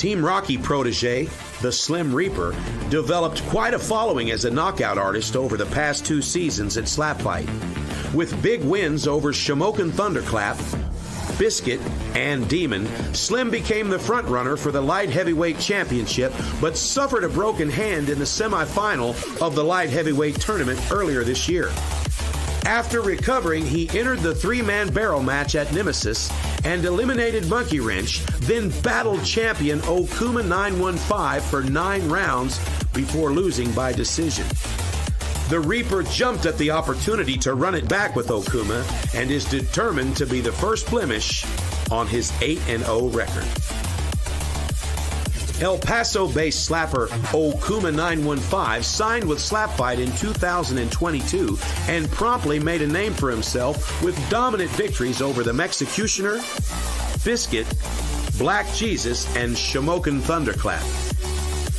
Team Rocky protege, the Slim Reaper, developed quite a following as a knockout artist over the past 2 seasons at SlapFIGHT. With big wins over Shamokin Thunderclap, Biscuit, and Demon, Slim became the frontrunner for the light heavyweight championship, but suffered a broken hand in the semifinal of the light heavyweight tournament earlier this year. After recovering, he entered the 3-man barrel match at Nemesis and eliminated Monkey Wrench, then battled champion Okuma 915 for 9 rounds before losing by decision. The Reaper jumped at the opportunity to run it back with Okuma and is determined to be the first blemish on his 8-0 record. El Paso-based slapper Okuma 915 signed with SlapFIGHT in 2022 and promptly made a name for himself with dominant victories over the Mexicutioner, Biscuit, Black Jesus, and Shamokin Thunderclap.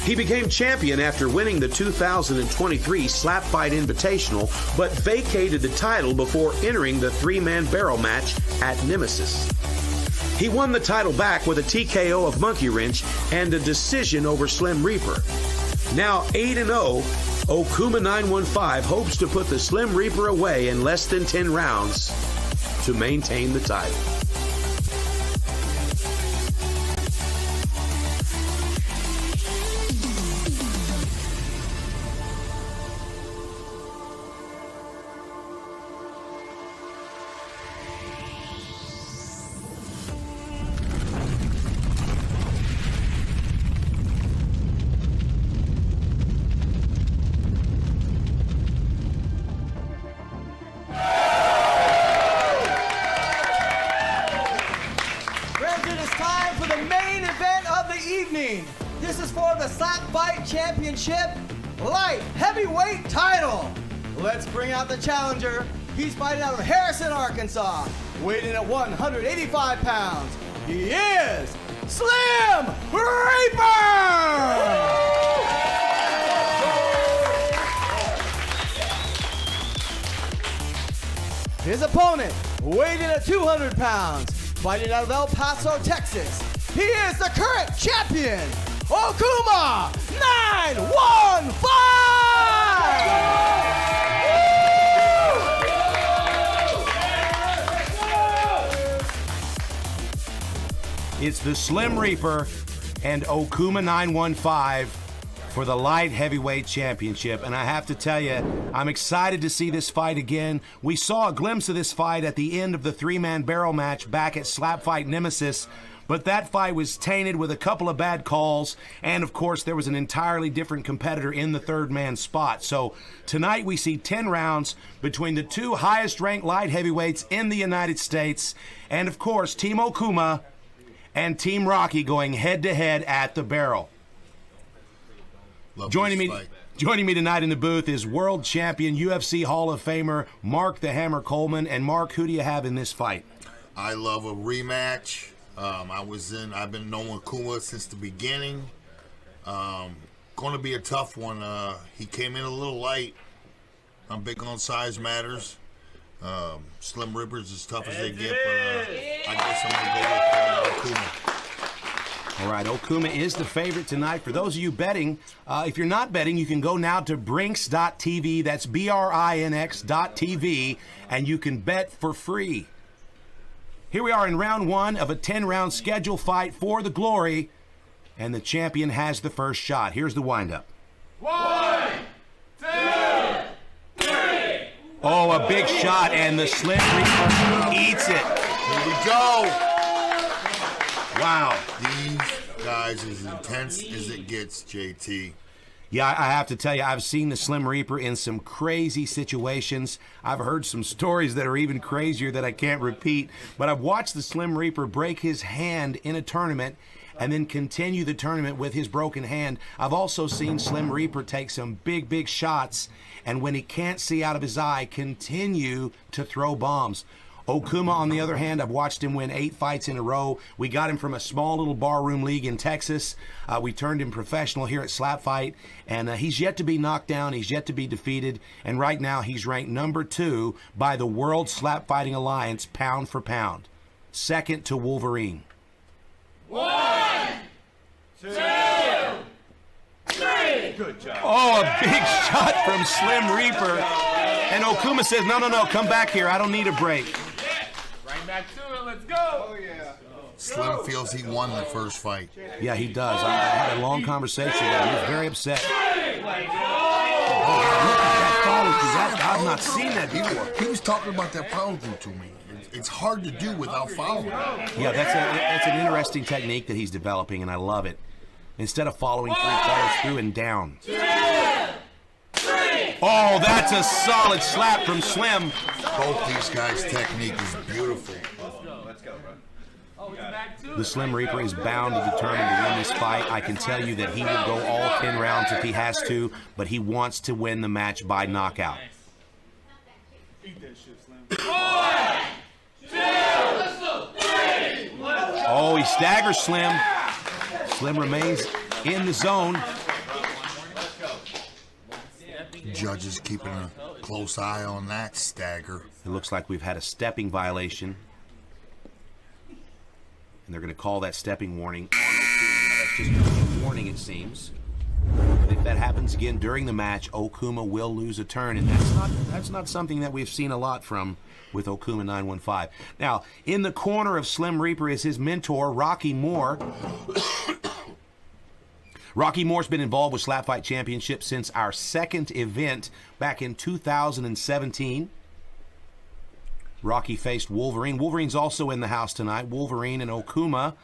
He became champion after winning the 2023 SlapFIGHT Invitational, but vacated the title before entering the 3-man barrel match at Nemesis. He won the title back with a TKO of Monkey Wrench and a decision over Slim Reaper. Now 8-0, Okuma 915 hopes to put the Slim Reaper away in less than 10 rounds to maintain the title. This is for the SlapFIGHT Championship Light Heavyweight title. Let's bring out the challenger. He's fighting out of Harrison, Arkansas, weighing in at 185 pounds. He is Slim Reaper! His opponent, weighing in at 200 pounds, fighting out of El Paso, Texas. He is the current champion, Okuma 915! It's the Slim Reaper and Okuma 915 for the light heavyweight championship. And I have to tell you, I'm excited to see this fight again. We saw a glimpse of this fight at the end of the 3-man barrel match back at SlapFIGHT Nemesis. But that fight was tainted with a couple of bad calls, and of course there was an entirely different competitor in the 3rd-man spot. So tonight we see 10 rounds between the 2 highest-ranked light heavyweights in the United States, and of course Team Okuma and Team Rocky going head-to-head at the barrel. Joining me tonight in the booth is world champion, UFC Hall of Famer Mark the Hammer Coleman. And Mark, who do you have in this fight? I love a rematch. I've been knowing Okuma since the beginning. Going to be a tough one. He came in a little light. I'm big on size matters. Slim Reaper's as tough as they get, but I guess I'm going to go with Okuma. All right, Okuma is the favorite tonight. For those of you betting, if you're not betting, you can go now to brinks.tv. That's BRINX.tv, and you can bet for free. Here we are in round 1 of a 10-round schedule fight for the glory, and the champion has the first shot. Here's the windup. 1, 2, 3. Oh, a big shot, and the Slim Reaper eats it. Here we go. Wow. These guys as intense as it gets, JT. Yeah, I have to tell you, I've seen the Slim Reaper in some crazy situations. I've heard some stories that are even crazier that I can't repeat. But I've watched the Slim Reaper break his hand in a tournament and then continue the tournament with his broken hand. I've also seen Slim Reaper take some big, big shots, and when he can't see out of his eye, continue to throw bombs. Okuma, on the other hand, I've watched him win 8 fights in a row. We got him from a small little barroom league in Texas. We turned him professional here at SlapFIGHT, and he's yet to be knocked down. He's yet to be defeated, and right now he's ranked number 2 by the World Slap Fighting Alliance pound for pound, second to Wolverine. 1, 2, 3. Good job. Oh, a big shot from Slim Reaper. And Okuma says, no, come back here. I don't need a break. Right back to it. Let's go. Slim feels he won the first fight. Yeah, he does. I had a long conversation with him. He was very upset. I've not seen that before. He was talking about that follow through to me. It's hard to do without following. Yeah, that's an interesting technique that he's developing, and I love it. Instead of following through, follows through and down. 2, 3. Oh, that's a solid slap from Slim. Both these guys' technique is beautiful. The Slim Reaper is bound and determined to win this fight. I can tell you that he will go all 10 rounds if he has to, but he wants to win the match by knockout. 1, 2, 3. Oh, he staggers Slim. Slim remains in the zone. Judges keeping a close eye on that stagger. It looks like we've had a stepping violation. And they're going to call that stepping warning on Okuma. That's just a warning, it seems. But if that happens again during the match, Okuma will lose a turn, and that's not something that we've seen a lot from with Okuma 915. Now, in the corner of Slim Reaper is his mentor, Rocky Moore. Rocky Moore's been involved with SlapFIGHT Championship since our second event back in 2017. Rocky faced Wolverine. Wolverine's also in the house tonight. Wolverine and Okuma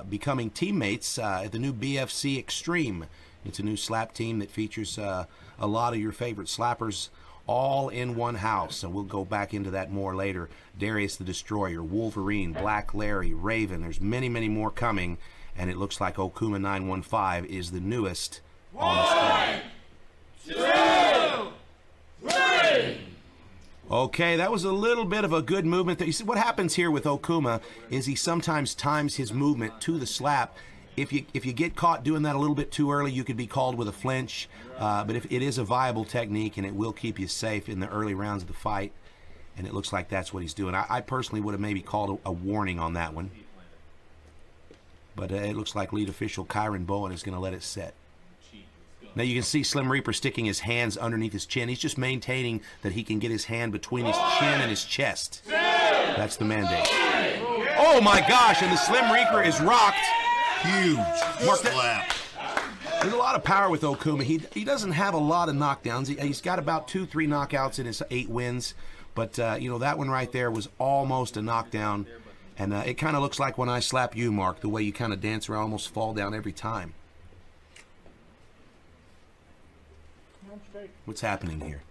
becoming teammates at the new BFC Extreme. It's a new slap team that features a lot of your favorite slappers all in one house. And we'll go back into that more later. Darius the Destroyer, Wolverine, Black Larry, Raven. There's many, many more coming. And it looks like Okuma 915 is the newest on the squad. 2, 3. Okay, that was a little bit of a good movement. You see, what happens here with Okuma is he sometimes times his movement to the slap. If you get caught doing that a little bit too early, you could be called with a flinch. But if it is a viable technique, and it will keep you safe in the early rounds of the fight, and it looks like that's what he's doing. I personally would have maybe called a warning on that one. But it looks like lead official Kyron Bowen is going to let it set. Now you can see Slim Reaper sticking his hands underneath his chin. He's just maintaining that he can get his hand between his chin and his chest. That's the mandate. Oh my gosh, and the Slim Reaper is rocked. Huge Mark, slap. There's a lot of power with Okuma. He doesn't have a lot of knockdowns. He's got about 2-3 knockouts in his 8 wins. But, that one right there was almost a knockdown. And it kind of looks like when I slap you, Mark, the way you kind of dance around, almost fall down every time. What's happening here?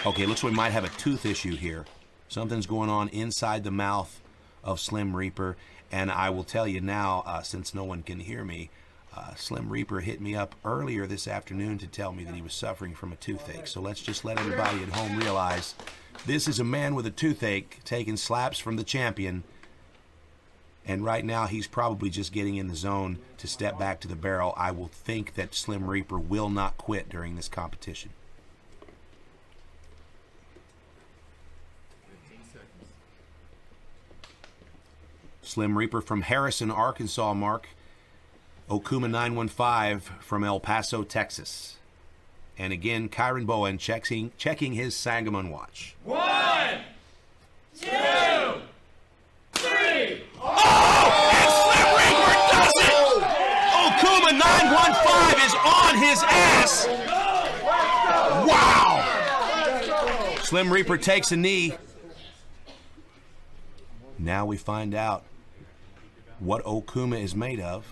Okay, looks like we might have a tooth issue here. Something's going on inside the mouth of Slim Reaper. And I will tell you now, since no one can hear me, Slim Reaper hit me up earlier this afternoon to tell me that he was suffering from a toothache. So let's just let everybody at home realize this is a man with a toothache taking slaps from the champion. And right now he's probably just getting in the zone to step back to the barrel. I will think that Slim Reaper will not quit during this competition. Slim Reaper from Harrison, Arkansas, Mark. Okuma 915 from El Paso, Texas. And again, Kyron Bowen checking his Sangamon watch. 1, 2, 3. Oh! And Slim Reaper does it! Okuma 915 is on his ass! Wow! Slim Reaper takes a knee. Now we find out what Okuma is made of.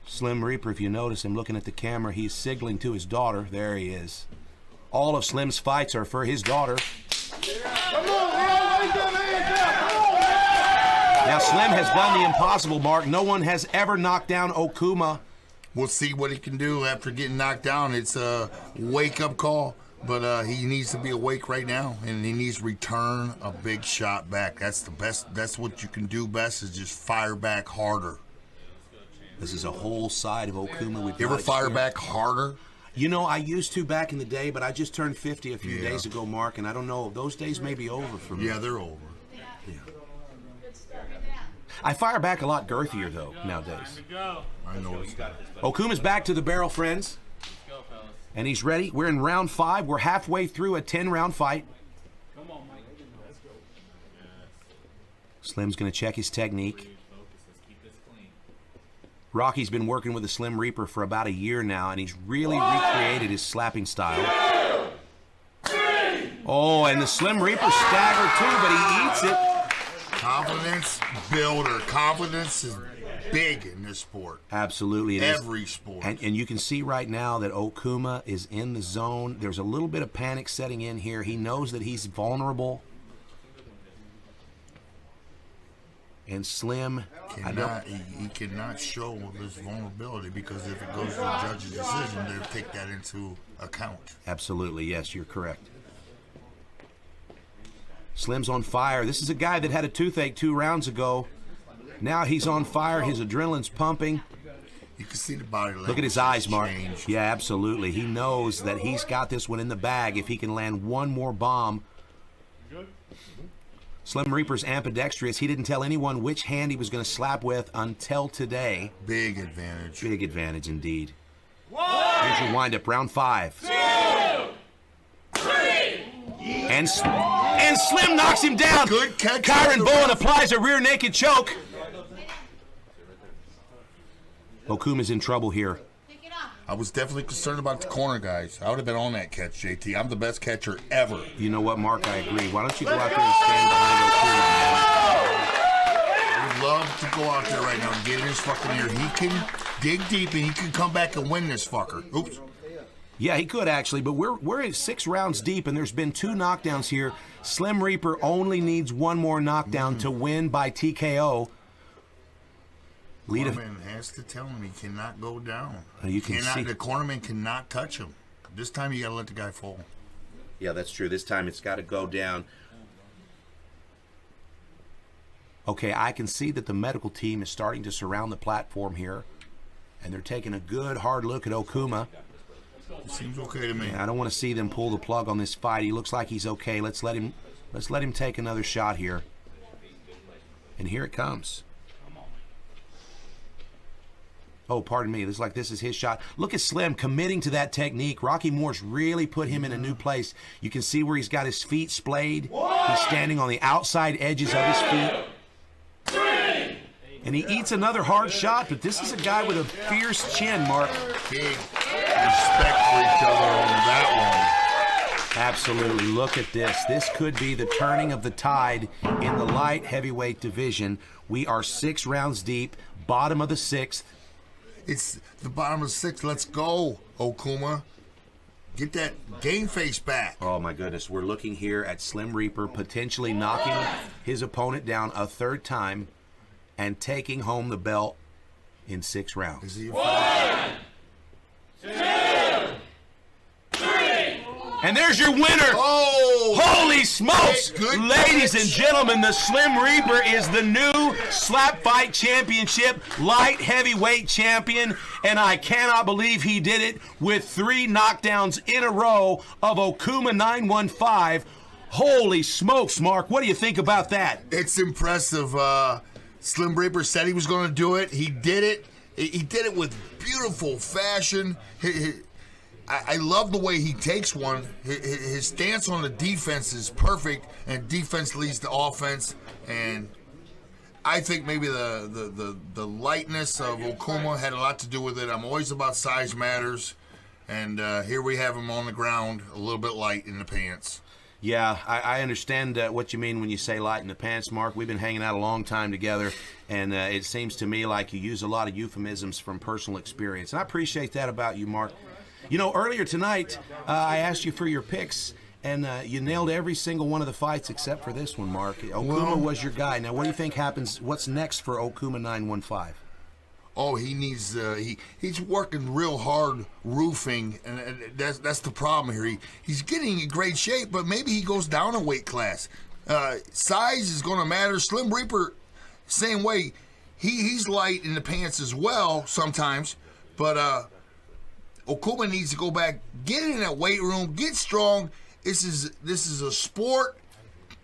Slim Reaper, if you notice him looking at the camera, he's signaling to his daughter. There he is. All of Slim's fights are for his daughter. Now Slim has done the impossible, Mark. No one has ever knocked down Okuma. We'll see what he can do after getting knocked down. It's a wake-up call, but he needs to be awake right now, and he needs to return a big shot back. That's the best. That's what you can do best, is just fire back harder. This is a whole side of Okuma. You ever fire back harder? You know, I used to back in the day, but I just turned 50 a few days ago, Mark, and I don't know. Those days may be over for me. Yeah, they're over. I fire back a lot girthier, though, nowadays. I noticed that. Okuma's back to the barrel, friends. And he's ready. We're in round 5. We're halfway through a 10-round fight. Slim's going to check his technique. Rocky's been working with the Slim Reaper for about a year now, and he's really recreated his slapping style. Oh, and the Slim Reaper staggered too, but he eats it. Confidence builder. Confidence is big in this sport. Absolutely. It is. Every sport. And you can see right now that Okuma is in the zone. There's a little bit of panic setting in here. He knows that he's vulnerable. And Slim, he cannot show this vulnerability, because if it goes to the judge's decision, they'll take that into account. Absolutely, yes, you're correct. Slim's on fire. This is a guy that had a toothache 2 rounds ago. Now he's on fire. His adrenaline's pumping. You can see the body language. Look at his eyes, Mark. Changed. Yeah, absolutely. He knows that he's got this one in the bag if he can land one more bomb. Slim Reaper's ambidextrous. He didn't tell anyone which hand he was going to slap with until today. Big advantage. Big advantage indeed. Here's your windup, round 5. 2, 3. And Slim knocks him down. Good catch. Kyron Bowen applies a rear naked choke. Okuma's in trouble here. I was definitely concerned about the corner guys. I would have been on that catch, JT. I'm the best catcher ever. You know what, Mark? I agree. Why don't you go out there and stand behind Okuma, man? I would love to go out there right now and get in his fucking ear. He can dig deep and he can come back and win this fucker. Oops. Yeah, he could actually, but we're at 6 rounds deep, and there's been 2 knockdowns here. Slim Reaper only needs one more knockdown to win by TKO. Cornerman has to tell him he cannot go down. You can see the cornerman cannot touch him. This time you got to let the guy fall. Yeah, that's true. This time it's got to go down. Okay, I can see that the medical team is starting to surround the platform here, and they're taking a good hard look at Okuma. It seems okay to me. Yeah, I don't want to see them pull the plug on this fight. He looks like he's okay. Let's let him take another shot here. And here it comes. Oh, pardon me. This is his shot. Look at Slim committing to that technique. Rocky Moore's really put him in a new place. You can see where he's got his feet splayed. He's standing on the outside edges of his feet. And he eats another hard shot, but this is a guy with a fierce chin, Mark. Big respect for each other on that one. Absolutely. Look at this. This could be the turning of the tide in the light heavyweight division. We are 6 rounds deep, bottom of the 6th. It's the bottom of the 6th. Let's go, Okuma. Get that game face back. Oh, my goodness. We're looking here at Slim Reaper potentially knocking his opponent down a 3rd time and taking home the belt in 6 rounds. Is he 1, 2, 3. And there's your winner. Oh! Holy smokes! Good Ladies catch. and gentlemen, the Slim Reaper is the new Slap Fight Championship light heavyweight champion, and I cannot believe he did it with 3 knockdowns in a row of Okuma 915. Holy smokes, Mark. What do you think about that? It's impressive. Slim Reaper said he was going to do it. He did it. He did it with beautiful fashion. I love the way he takes one. His stance on the defense is perfect, and defense leads to offense. And I think maybe the lightness of Okuma had a lot to do with it. I'm always about size matters, and here we have him on the ground, a little bit light in the pants. Yeah, I understand what you mean when you say light in the pants, Mark. We've been hanging out a long time together, and it seems to me like you use a lot of euphemisms from personal experience. And I appreciate that about you, Mark. You know, earlier tonight, I asked you for your picks, and you nailed every single one of the fights except for this one, Mark. Okuma was your guy. Now, what do you think happens? What's next for Okuma 915? Oh, he needs he's working real hard roofing, and that's the problem here. He's getting in great shape, but maybe he goes down a weight class. Size is going to matter. Slim Reaper, same way. He's light in the pants as well sometimes, but Okuma needs to go back, get in that weight room, get strong. This is a sport.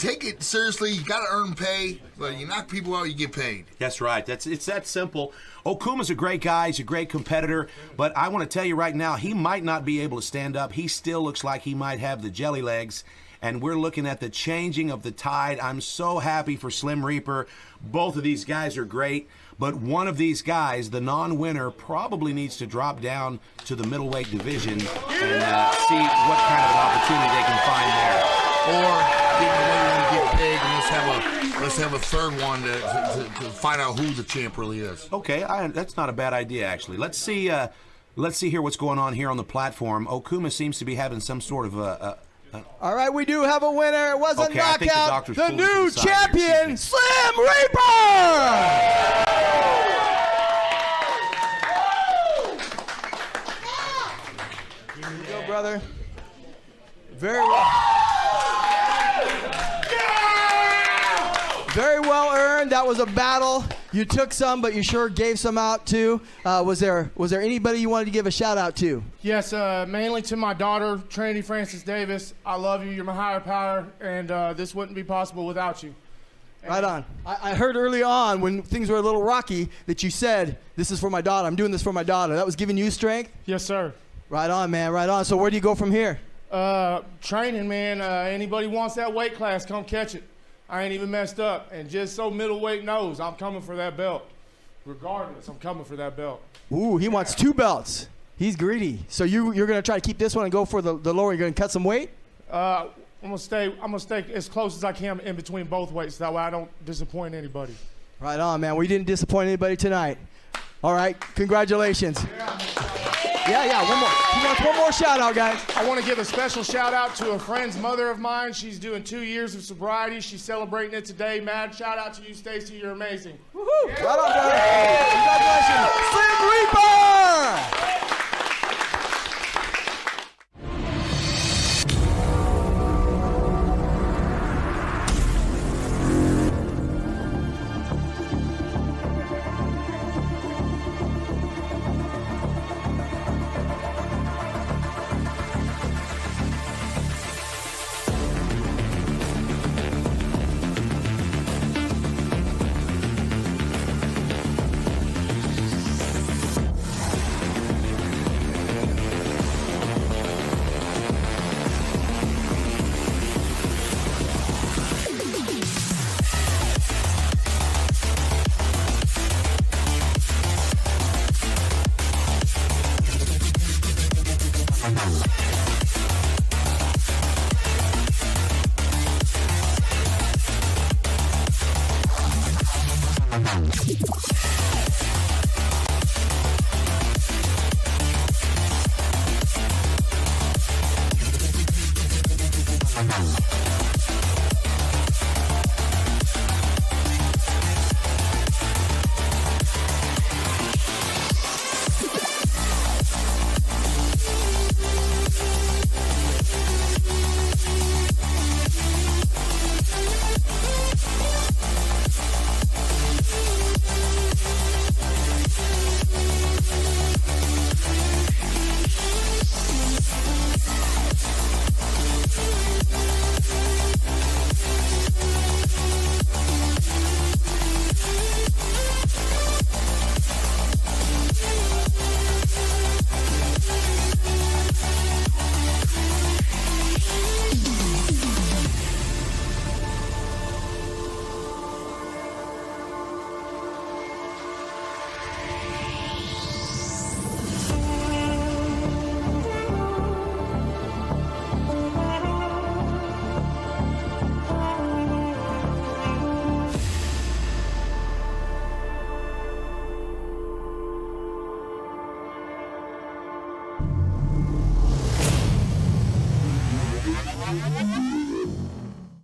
take it seriously. You got to earn pay, but you knock people out, you get paid. That's right. It's that simple. Okuma's a great guy. He's a great competitor. But I want to tell you right now, he might not be able to stand up. He still looks like he might have the jelly legs. And we're looking at the changing of the tide. I'm so happy for Slim Reaper. Both of these guys are great. But one of these guys, the non-winner, probably needs to drop down to the middleweight division and see what kind of an opportunity they can find there. Or get away and get paid, and let's have a third one to find out who the champ really is. Okay, that's not a bad idea, actually. Let's see here what's going on here on the platform. Okuma seems to be having some sort of All right, we do have a winner. It was a Okay, I think the knockout. doctor's The pulling new us aside here. champion, Slim Reaper! Here you go, brother. Very well. Very well earned. That was a battle. You took some, but you sure gave some out too. Was there anybody you wanted to give a shout out to? Yes, mainly to my daughter, Trinity Francis Davis. I love you. You're my higher power, and this wouldn't be possible without you. Right on. I heard early on when things were a little rocky that you said, "This is for my daughter. I'm doing this for my daughter." That was giving you strength? Yes, sir. Right on, man. Right on. So where do you go from here? Training, man. Anybody wants that weight class, come catch it. I ain't even messed up. And just so middleweight knows, I'm coming for that belt. Regardless, I'm coming for that belt. Ooh, he wants 2 belts. He's greedy. So you're going to try to keep this one and go for the lower. You're going to cut some weight? I'm gonna stay as close as I can in between both weights. That way I don't disappoint anybody. Right on, man. We didn't disappoint anybody tonight. All right. Congratulations. Yeah, one more. He wants one more shout out, guys. I want to give a special shout out to a friend's mother of mine. She's doing 2 years of sobriety. She's celebrating it today. Mad shout out to you, Stacy. You're amazing. Woohoo! Right on, brother. Congratulations. Slim Reaper!